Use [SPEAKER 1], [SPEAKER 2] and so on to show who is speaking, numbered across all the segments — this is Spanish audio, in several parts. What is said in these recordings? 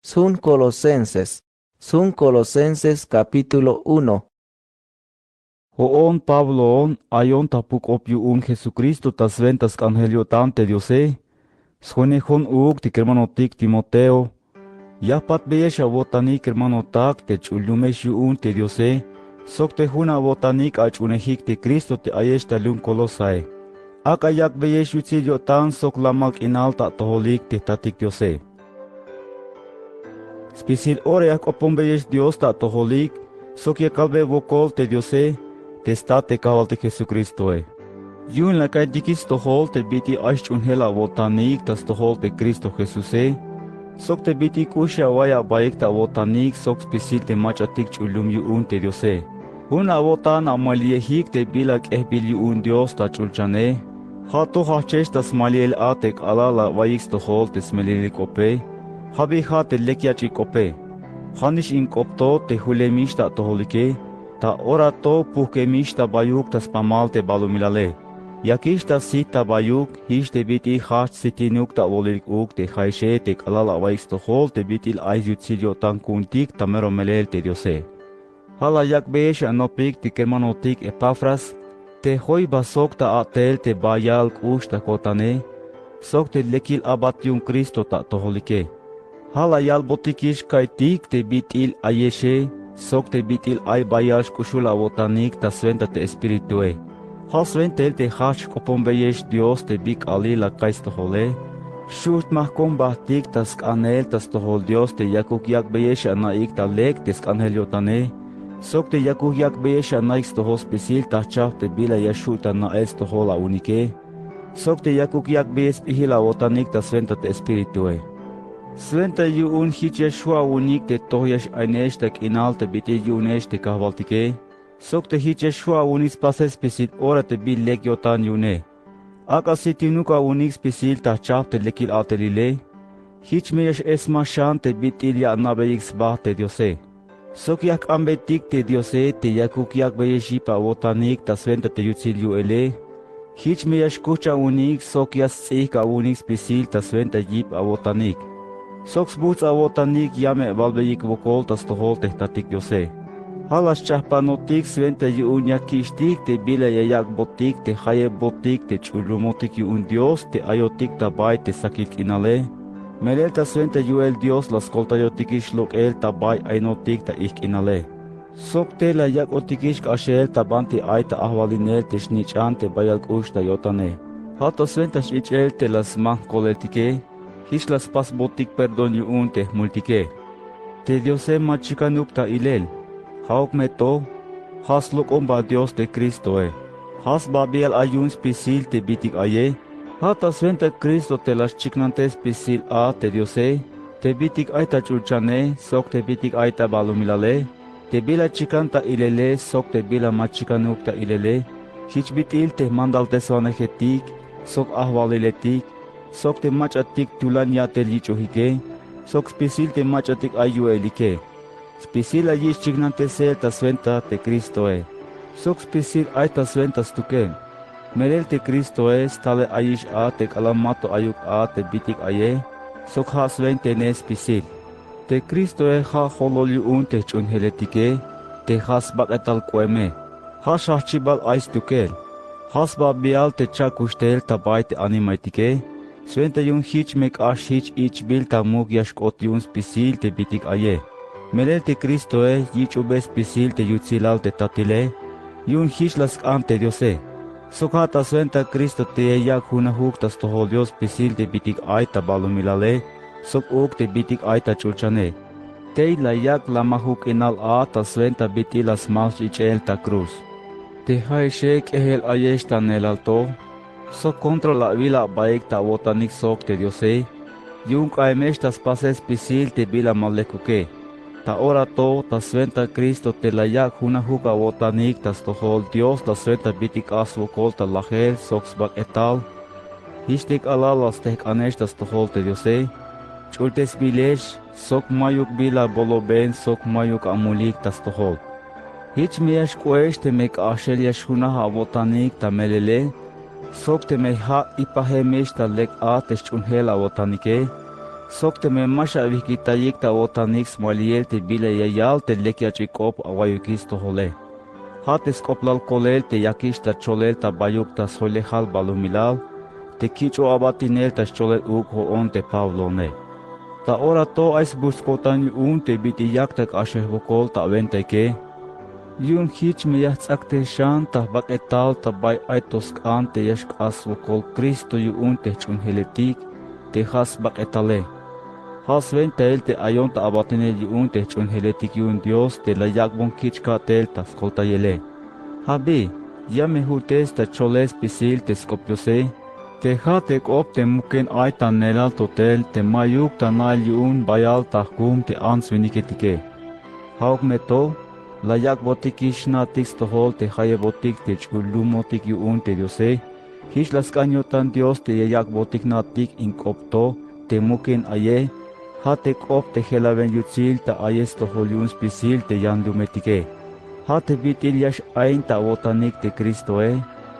[SPEAKER 1] Sun Colosenses capítulo 1.
[SPEAKER 2] Hoon Pabloon ayon tapuk opiun Jesucristo tas ventas cangelio tante Diose. Sone hon tik hermano tik Timoteo. Ya pat beyesha botanik hermano tak te chulumesh yuun te Diose. Sok te huna botanik achunehik te Cristo te ayesta lun Colossae. Akayak beyesh yutzilio tan sok lamak inalta toholik te tatik Diose. Spisil oreak opon beyesh Dios ta toholik. Sok ya kalbe vokol te Diose. Testate kaval te Jesucristoe. Yun la kai dikis tohol te biti ashchun hela votanik tas tohol te Cristo Jesuse. Sok te biti kusha waya baik ta votanik sok spisil te machatik chulum yuun te Diose. Una votan amaliehik te bilak ehbil yuun Dios ta chulchane. Hato hachesh tas maliel atek alala vayix tohol te smelilik ope. Habi hate lekiachik ope. Hanish in kopto te hulemish ta toholike. Ta ora to puhkemishta bayuk tas pamalte balumilale. Yakishta sita bayuk, hishte biti hach sitinuk ta volik uk te haishe te kalala vaiksto hol te bitil aizyutsilio tan kuntik ta mero melel te Diose. Hala yak beesh anopik te kermanotik Epafras, te hoi basok ta atel te bayal kush ta kotane, sok te lekil abatium Cristo ta toholike. Hala yal botikish kaitik te bitil ayeshe, sok te bitil ay bayash kushula botanik ta sventa te espiritue. Ha sventel te hach kopon beyesh Dios te bik ali la kais tohole. Shurt mahkom bahtik tas kanel tas tohol Dios te yakuk yak beyesh anaik ta lek tes kanel yotane. Sok te yakuk yak beyesh anaik tohol spesil ta chaf te bila yashuta na es tohola unike. Sok te yakuk yak beyesh pihila botanik ta sventa te espiritue. Sventa yuun hich Yeshua unik te tohyash ainesh te kinal te biti yunesh te kahvaltike. Sok te hich Yeshua unik pases spisil ora te bil lek yotan yune. Aka sitinuka unik spisil ta chaf te lekil atelile. Hich meyash esma shan te bitil ya nabeyix bah te Diose. Sok yak ambetik te Diose te yakuk yak beyeshipa wotanik ta sventa te yutzil yuele. Hich meyash kucha unik sok yas tsika unik spisil ta sventa yip a wotanik. Soks buts a botanik yame valbeyik vokol tas tohol tehtatik Diose. Halas chahpanotik sventa yuun yakishtik te bila yayak botik te haye botik te chulumotik yuun Dios te ayotik tabay te sakik inale. Melel ta sventa yuel Dios las koltayotikish el tabay ainotik ta ik inale. Sok te la yak otikish kashel tabanti ay ta ahvalinel te shnichan te bayal kush ta yotane. Hato sventa shichel te las mah koletike. Hishlas pas botik perdon yuun te multike. Te Diose machikanuk ta ilel. Hauk meto. Has luk omba Dios te Cristoe. Has babiel ayun spisil te bitik aye. Hata sventa Cristo te las chiknantes spisil a te Diose. Te bitik aita chulchane, sok te bitik aita balumilale. Te bila chikanta ilele, sok te bila machikanuk ta ilele. Hich bitil te mandal te svanejetik, sok ahvaliletik. Sok te machatik tulan ya te lichohike, sok spisil te machatik ayuelike. Spisil ayish chignante sel ta sventa te Cristoe. Sok spisil ay ta sventas tuke. Merel te Cristoe stale ayish a te kalamato ayuk a te bitik aye, sok ha svente ne spisil. Te Cristoe ha hololi un te chunheletike, te has baketal kueme. Ha shachibal ais tukel. Has babial te chakustel tabay te animaitike. Sventa yun hich mek ash hich ich bil ta mug yashkot yun spisil te bitik aye. Melel te Cristoe yich ube spisil te yutzilal te tatile. Yun hich las ante Diose. Sokata sventa Cristo te yak hunahuk tas tohol Dios spisil te bitik ay ta balumilale. Sok uk te bitik ay ta chulchane. Te la yak lamahuk inal a ta sventa bitilas mas ichel ta cruz. Te hay shek ehel ayesh ta nelalto. Sok contra la vila baik ta botanik sok te Diose. Yung kaimesh tas pases pisil te bila malekuke. Ta ora to ta sventa Cristo te la yak hunahuka botanik tas tohol Dios ta sventa bitik asvokol ta lachel soks bak etal. Hishtik alalas tek anesh tas tohol te Diose. Chultes bilesh sok mayuk bila boloben sok mayuk amulik tas tohol. Hich miyash kuesh te mek ashel yash hunaha botanik ta melele. Sok te me ha ipahe mesh ta lek a te shunhela botanike. Sok te me masha vikitayik ta otanix maliel te bile yayal te lekiachikop awayukis to hole. Hates koplal kolel te yakish ta cholel ta bayuk ta solehal balumilal, te kicho abatinel ta cholel uk ho on te Pavlone. Ta ora to ais buskotan un te biti yaktak ashehvokol ta venteke. Yun hich me yahtsakte shan ta baketal ta bay aitos kan te yashk asvokol Kristo yu un te chun heletik te has baketale. Has ventel te ayon ta abatene yu un te chun heletik yun Dios te la yakbon kich ka tel ta skolta yele. Habi, ya me hutes ta choles pisil te skopiose. Te hatek op te muken ay ta nelal totel te mayuk ta nal yun bayal ta kum te ansviniketike. Hauk me to, la yak botik ishnatik stohol te haye botik te chulumotik yun te diose. Hish las kanyotan Dios te yak botik natik inkopto te muken aye. Hatek op te helaven yutzil ta ayes tohol yun spisil te yandumetike. Hate bitil yash ain ta wotanik te Kristoe.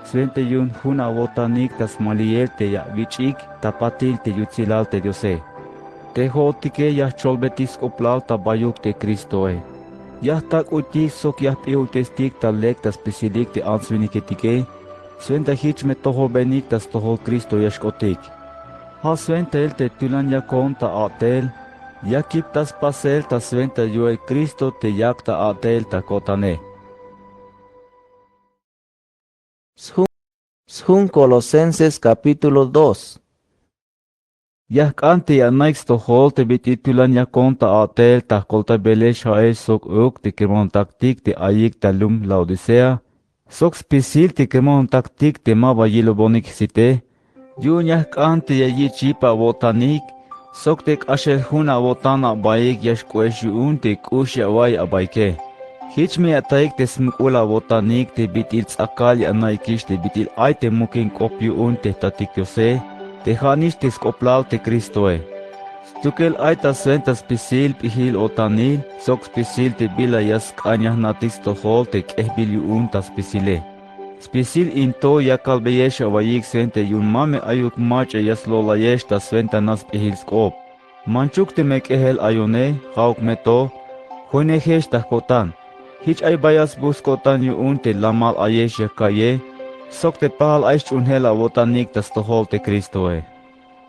[SPEAKER 2] Svente yun huna wotanik tas maliel te ya vichik tapatil te yutzilal te diose. Te hotike ya cholbetis oplal ta bayuk te Kristoe. Ya tak utik sok ya piutestik ta lek tas pisilik te ansviniketike. Svente hich me toho benik tas toho Kristo yashkotik. Ha svente el te tulan yakon ta atel. Ya kip tas pasel ta svente yue Kristo te yak ta atel ta kotane.
[SPEAKER 1] Shun Colosenses capítulo 2.
[SPEAKER 2] Yak ante ya naix to hol te bititulan ya konta atel ta kolta bele shae sok uk te kemon taktik te ayik talum Laodicea. Sok spisil te kemon taktik te maba yilo bonik site. Yun yak ante ya yi chipa botanik. Sok tek ashel huna botana bayik yash kwesh yun te kush ya way abayke. Hich me ataik te smukula botanik te bitil tsakal ya naikish te bitil ay te mukin kopyu un te tatikose. Te hanish te skoplal te Kristoe. Stukel ay ta sventas pisil pihil otanil, sok spisil te bila yas kanyah natis tohol te kehbil yu un tas pisile. Spisil into yakal beyesh awayik sente yun mame ayuk mache yas lola yesh ta sventa nas pihil skop. Manchuk te mek ehel ayone, hauk meto, hone hesh ta kotan. Hich ay bayas buskotan yu un te lamal ayesh yakaye, sok te pahal aish unhela wotanik tas tohol te Kristoe.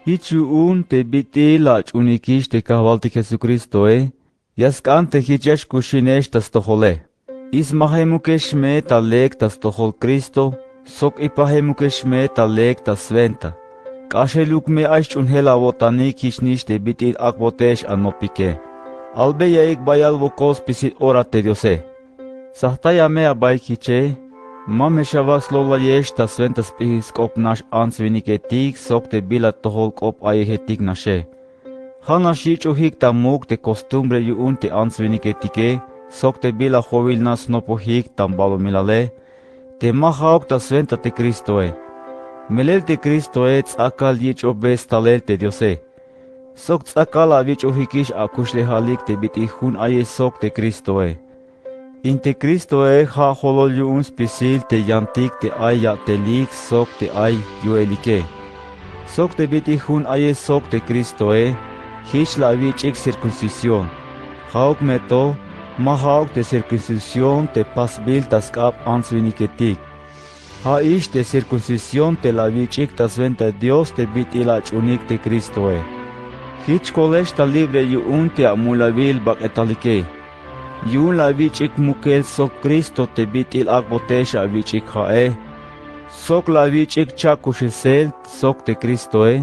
[SPEAKER 2] Hich yu un te biti la unikish te kahwal te Jesucristoe, yaskan te hich yash kushinesh tas tohole. Is mahemukesh me ta lek tas tohol Kristo, sok ipahemukesh me ta lek tas sventa. Kasheluk me aish unhela wotanik hich nish te biti akbotesh anopike. Albe yaik bayal vokos pisit ora te diose. Sahtaya me abay kiche, mame shavas lola yesh ta sventas pihis kop nash ansviniketik sok te bila tohol kop ayehetik nashe. Hana shichu hik ta muk te costumbre yu un te ansviniketike, sok te bila hovil nas nopo hik tam balomilale, te mahaok ta sventa te Kristoe. Melel te Kristoe tsakal yich obes talel te diose. Sok tsakala vich uhikish akushle halik te biti hun aye sok te Kristoe. Inte Kristoe ha holol yu un spisil te yantik te ay ya telik sok te ay yuelike. Sok te biti hun aye sok te Kristoe, hish la vich ik circuncisión. Hauk meto, ma hauk te circuncisión te pasbil taskap ansviniketik. Ha ish te circuncisión te la vich ik tasventa Dios te biti la chunik te Kristoe. Hich kolesh ta libre yu un te amulavil bak etalike. Yun la vichik mukel sok Kristo te bitil akbotesha vichik hae. Sok la vichik chakushisel sok te Kristoe.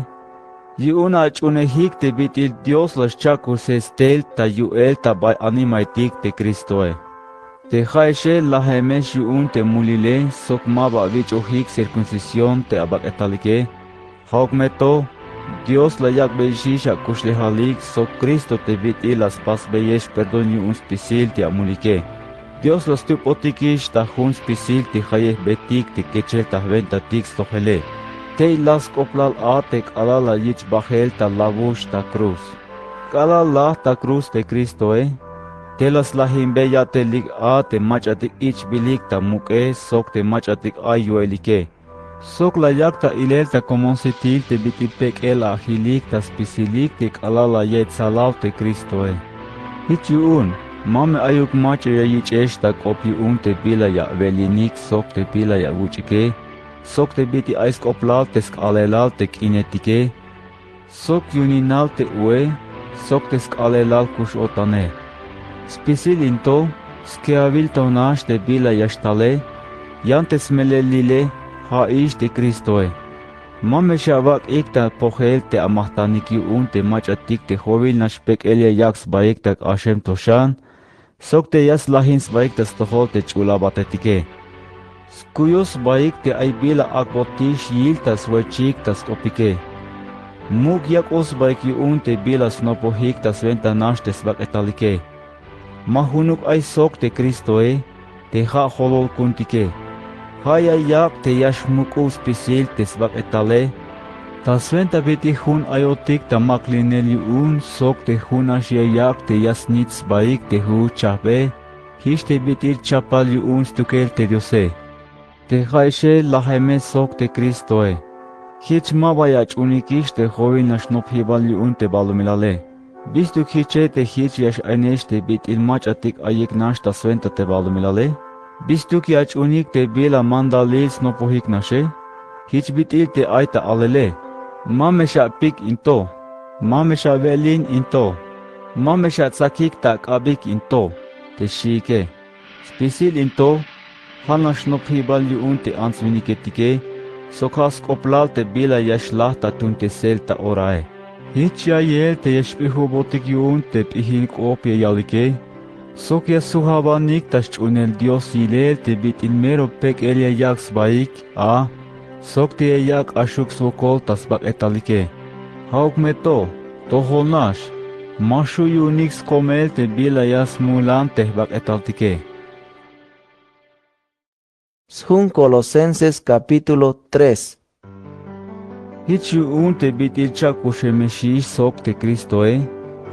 [SPEAKER 2] Yun achunehik te bitil Dios las chakusestel ta yuel ta bay animaitik te Kristoe. Te haeshe la hemesh yun te mulile sok maba vichohik circuncisión te abak etalike. Hauk meto. Dios la yak beishisha kushlehalik sok Kristo te biti las pas beyesh perdon yu un spisil te amulike. Dios los tup otikish ta hun spisil te hayeh betik te kechel ta venta tik stohele. Te las koplal atek ala la yich bahel ta lavush ta cruz. Kala la ta cruz te Kristoe. Te las la himbeya te lig a te machatik ich bilik ta muke sok te machatik ay yuelike. Sok la yakta ilelta comonsetil te bitipek el agilik tas pisilik te kalala yet salav te Kristoe. Hichiun, mame ayuk mache ya yicheshta kopi un te pila ya velinik sok te pila ya wuchike, sok te biti aisk oplal tesk alelal te kinetike, sok yuninal te ue, sok tesk alelal kush otane. Spisil into, skeavil tonash te pila yashtale, yantes melelile, ha ish te Kristoe. Mame shavak ikta pohel te amahtaniki un te machatik te hovil nashpek elia yaks baiktak ashem toshan, sok te yas lahins baiktas tohol te chulabatetike. Skuyos baik te aibila akbotish yiltas wechiktas kopike. Muk yakos baiki un te bilas nopohiktas ventanashtes baketalike. Mahunuk ay sok te Kristoe, te ha holol kuntike. Haya yak te yashmuku spisil te svaketale, ta sventa biti hun ayotik ta maklineli un sok te hun ashye yak te yasnits baik te hu chape, hish te bitir chapal un stukel te diose. Te haishe laheme sok te Kristoe. Hich mabayach unikish te hovin ashnop hibal un te balumilale. Bistuk hiche te hich yash ainesh te bitil machatik ayik nash ta sventa te balumilale. Bistuki ach unik te bila mandalils no pohik nashe, hich bitil te aita alele, mamesha pik into, mamesha velin into, mamesha tsakik tak abik into, te shike, spisil into, hanash no pibali unte ansviniketike, sokas koplal te bila yashlahta tunte selta orae. Hich ya yel te yashpihu botik yun te pihin kopya yalike, Sokya suhabanik tas chunel Dios ilel te bitil mero pek elia yaks baik, sok te yak ashuk sokol tas bak etalike. Hauk meto, toholnash, mashu yunix komel te bila yas mulan te bak etaltike.
[SPEAKER 1] Shun Colosenses capítulo 3.
[SPEAKER 2] Hichu un te bitil chakushemeshi sok te Kristoe,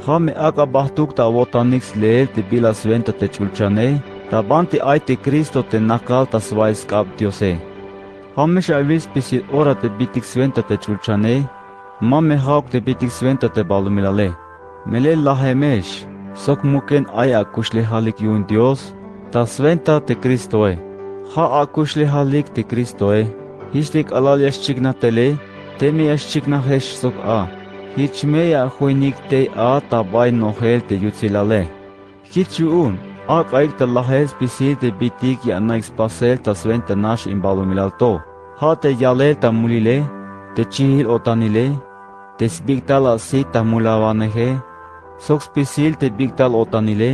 [SPEAKER 2] Hame aga bahtuk ta votanix leel te bilas venta te chulchane, ta banti ai te Cristo te nakal ta svais kap diose. Hame shavis pisit ora te bitix venta te chulchane, mame hauk te bitix venta te balumilale. Mele lahemesh, sok muken ai akushle halik yun Dios, ta sventa te Cristoe. Ha akushle halik te Cristoe, hishtik alal yashchigna tele, temi yashchigna hesh sok Hichmeya huinik te tabay nohel te yutzilale. Hichuun, akaik te lahes pisil te bitik ya naix pasel ta sventa nash imbalumilalto. Ha te yalel ta mulile, te chihil otanile, te sbigtal asi ta mulavanehe, sok pisil te bigtal otanile,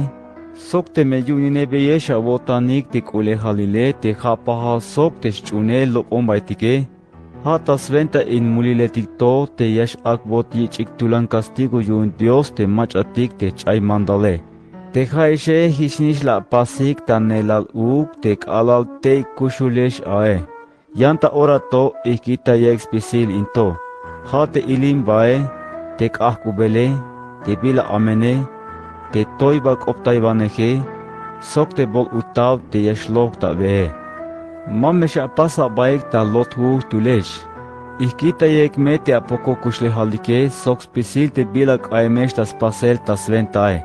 [SPEAKER 2] sok te meyunine beyesha botanik te kulehalile te hapahal sok te chunel lopombaitike, Hata sventa in muliletikto te yash akbot yichik tulan castigo yun Dios te machatik te chay mandale. Te haishe hishnish la pasik ta nelal te kalal te kushulesh ae. Yanta orato ikita yex pisil into. Hate ilim bae, te kahkubele, te bila amene, te toibak optaibanehe, sok te bol utav te yashlok ta vee. Mamesha pasa baik ta lothu tulesh. Ikita yek mete a poco kushle halike sok spisil te bilak aimesh tas pasel tas ventae.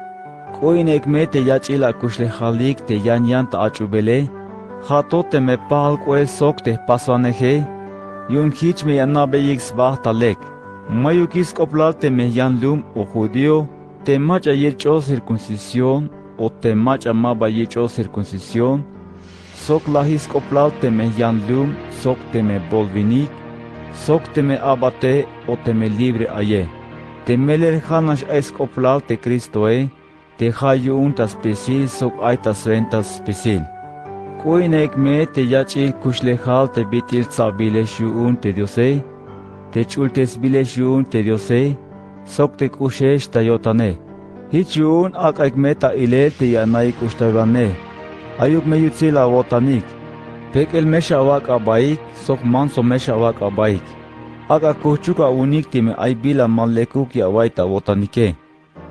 [SPEAKER 2] Koin ek mete yachila kushle halik te yan ta achubele. Hatote me pal koe sok te pasvanehe. Yun hich me yanabe yik svah talek. Mayukis koplal te me yan lum o judío. Te macha yecho circuncisión o te macha maba yecho circuncisión. Sok lahis koplal te me yan lum, sok te me bolvinik, sok te me abate o te me libre aye. Te meler hanash es koplal te Kristoe, te hayu untas pesil sok aitas ventas pesil. Koinek me te yachil kushlehal te bitil tsabileshu un te diose, te chultes bileshu un te diose, sok te kushesh ta yotane. Hichu un akaik meta ile te yanai kushtabane. Ayuk me yutzila wotanik. Pek el meshawak abaik, sok manso meshawak abaik. Aga kuchuka unik time ay bila malekuk ya waita wotanike.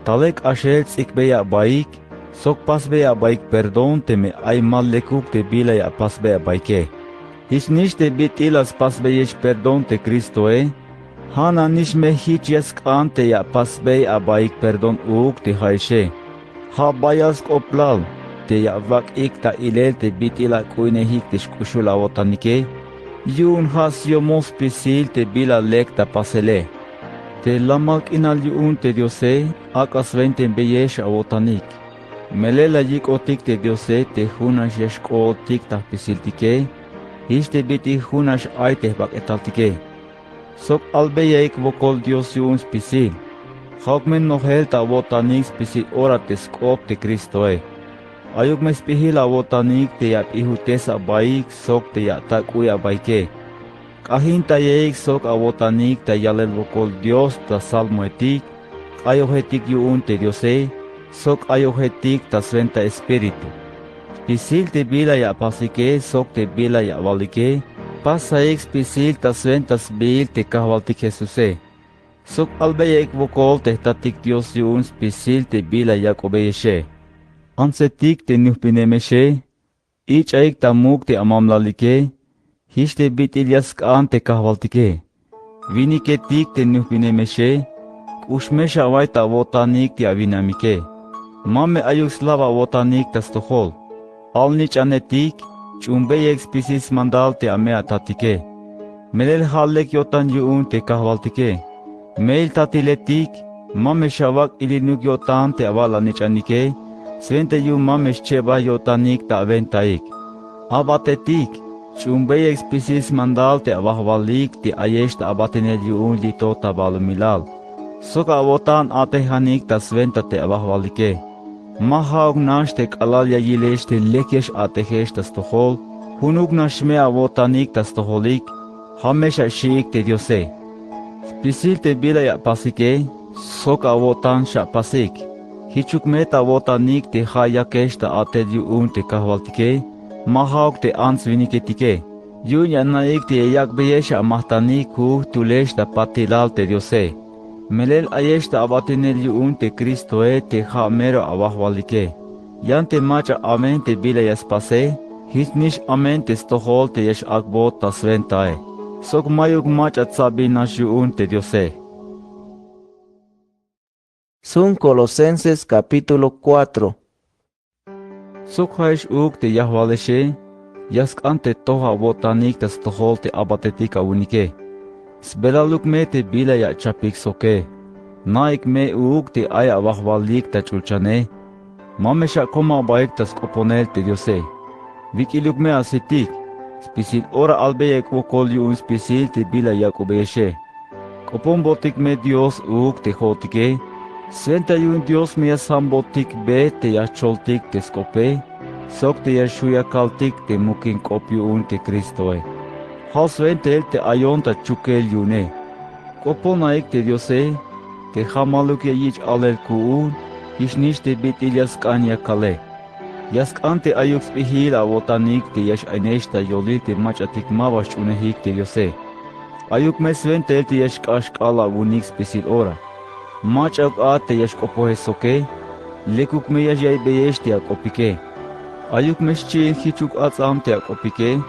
[SPEAKER 2] Talek ashel tsikbeya baik, sok pasbeya baik perdon teme ay malekuk te bila ya pasbeya baike. Hichnish te bitilas pasbeyesh perdón te Cristo Hana nish me hichias ante ya pasbey abaik perdón te haishe. Ha bayas oplal te ya vak ikta ilel te bitila kuine hiktish kushula wotanike. Yun has yomos pisil te bila lekta pasele. Te lamak inal yun te diose akas venten beyesh awotanik. Melela yik otik te diose te hunash yeshko otik ta pisiltike. Histe biti hunash aite bak etaltike. Sok albeyeik vokol Dios yun spisil. Hakmen no helta wotanik spisil ora te skop te Kristoe. Ayuk mes pihila wotanik te ya ihutesa baik sok te ya takuya baike. Kahinta yeik sok awotanik te yalel vokol Dios ta salmoetik. Ayohetik yun te diose. Sok ayohetik ta sventa espiritu. Pisil te bila ya pasike sok te bila ya valike. Pasaik pisil ta sventas bil te kahvaltik Jesuse. Sok albeyek vokol te tatik Dios yun pisil te bila ya kobeyeshe. Ansetik te nuhpinemeshe. Ich aik ta muk te amamlalike. Histe bitilias kaan te kahvaltike. Viniketik te nuhpinemeshe. Kushmesha vay ta votanik te avinamike. Mame ayuk slava votanik ta stohol. Alnich anetik. Chumbeyek spisis mandal te amea tatike. Melel hallek yotan yun te kahvaltike. Meil tatiletik. Mame shavak ilinuk yotan te avala nichanike. Svente yun mame shcheba yotanik ta aventaik. Abatetik. Chumbeyek spisis mandal te avahvalik te ayesh ta abatenel yun lito ta balumilal. Soka avotan atehanik ta sventa te avahvalike. Mahaug nash te kalalya yilesh te lekesh atehesh ta stohol. Hunuk nash me avotanik ta stoholik. Hamesha shik te diose. Spisil te bila ya pasike. Soka avotan sha pasik. Hichuk meta avotanik te hayakesh ta atel yun te kahvaltike. Mahaug te ans viniketike. Yun yanaik te yakbeyesh amahtanik hu tulesh ta patilal te diose. Melel ayesh ta abatenel yun te Kristo te hamero abahvalike. Yante macha amen te bila yaspase. Hitnish amen te stohol te yesh akbot ta sventae. Sok mayuk macha tsabinas yun te diose.
[SPEAKER 1] Son Colosenses capítulo 4.
[SPEAKER 2] Sok haish uk te yahvaleshe. Yask ante toha botanik ta stohol te abatetika unike. Sbelaluk me te bila ya chapik soke. Naik me uuk te aya wahvalik ta chulchane. Mamesha koma baik ta skoponel te diose. Vikiluk me asitik. Spisil ora albeyek vokol yun spisil te bila ya kubeshe. Kopon botik me Dios uuk te hotike. Sventa yun Dios me sambotik be te ya choltik te skope. Sok te ya shuya kaltik te mukin kopyu un te Kristoe. Halsventel te ayonta chukel yune. Koponaik te diose, te hamaluk ya yich alel kuun, hishnish te bitilias kanya kale. Yask ante ayuk spihil avotanik te yash aineshta yolil te machatik mabash unehik te diose. Ayuk mesventel te yash kashkala unik spisil ora. Machak a te yash kopohe soke, lekuk me yash yay beyesh te akopike. Ayuk meschil hichuk atzam te akopike.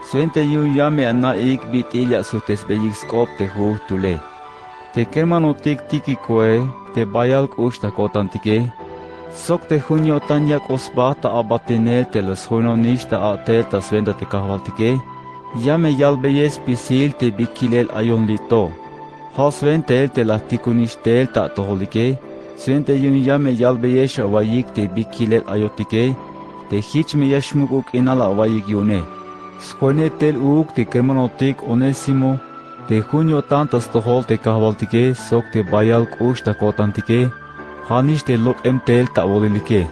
[SPEAKER 2] Svente yun yame anaik bitilla sutes beyik skop te hu tule. Te kermanotik tiki koe, te bayal kushta kotantike. Sok te junio tanya kosbata abatenel te los junonista atel ta sventa te kahvaltike. Yame yalbeyes pisil te bikilel ayon lito. Ha sventel te latikunistel ta toholike. Svente yun yame yalbeyes awayik te bikilel ayotike. Te hichme yashmukuk inala awayik yune. Skonetel uk te kermanotik onesimo, te junio tantas tohol te kahvaltike, sok te bayal kushta kotantike, hanish te lok emtel ta volilike.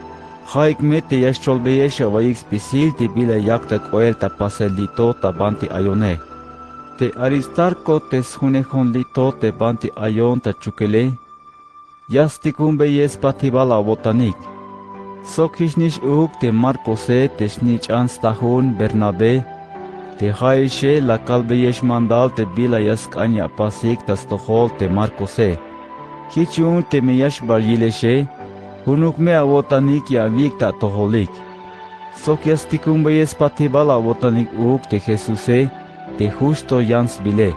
[SPEAKER 2] Haik me te yashcholbeyesha vaik spisil te bila yakta koel ta paselito ta banti ayone. Te aristarko te shunehon lito te banti ayon ta chukele, yasticumbeyes patibala botanik. Sok hishnish uk te Marcose te snich anstahun Bernabe, te haishe la kalbeyesh mandal te bila yaskanya pasik ta stohol te Marcose. Hichun te meyash barileshe, hunuk me avotanik ya vikta toholik. Sokias ticumbeyes patibala botanik uk te Jesuse, te justo yans bile.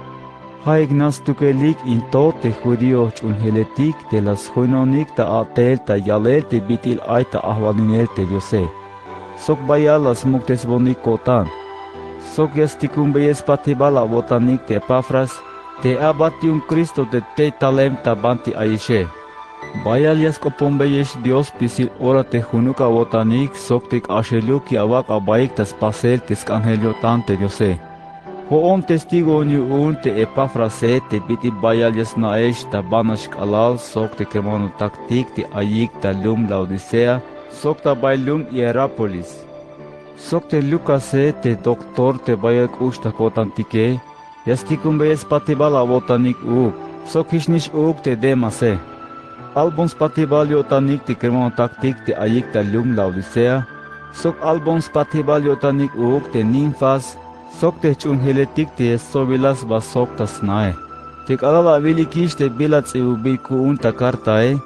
[SPEAKER 2] Haignas tukelik into te judío chunheletik te las joinonik ta atel ta yalel te bitil ay ta ahvalinel te Diose. Sok bayalas muktes bonik kotan. Sokias ticumbeyes patibala botanik te Epafras, te abatium Cristo te talem ta banti aishe. Bayalias kopombeyes Dios pisil ora te junuka botanik soktik asheluk yavak abaik tas pasel tes angelio tante Diose. Hoon testigo ni un te Epafrase te biti bayalias naesh ta banash kalal sok te kermano taktik te ayik ta lum Laodicea sok ta bailum Hierapolis. Sok te Lucase te doktor te bayak ushta kotantike yasticumbeyes patibala botanik uk sok hishnish uk te Demase. Albons patibalio tanik te kermano taktik te ayik ta lum Laodicea sok albons patibalio tanik uk te Ninfas sok te chunheletik te sobilas ba sok tas nae. Te kalala vilikish te bilats ubiku un ta kartae.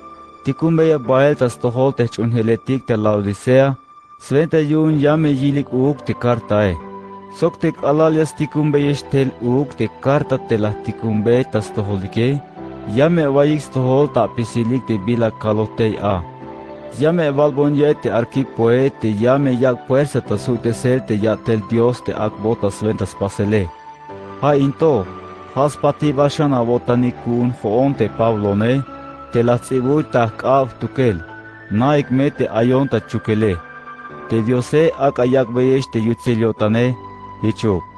[SPEAKER 2] Te kumbeya bael tas tohol te chunheletik te Laodicea. Sventa yun yame yilik uk te kartae. Sok te kalalias te kumbeyesh tel uk te karta te la te kumbe tas toholike. Yame vayix tohol ta pisilik te bila kalotei a. Yame valbonye te arquipoe te yame yak puersa ta sutesel te yatel Dios te akbotas ventas pasele. Ha into, has pati vashana botanikun hoon te Pablone, te la tzibui ta kav tukel, naik me te ayon ta chukele. Te Diose ak ayak beyesh te yutziliotane, ichuk.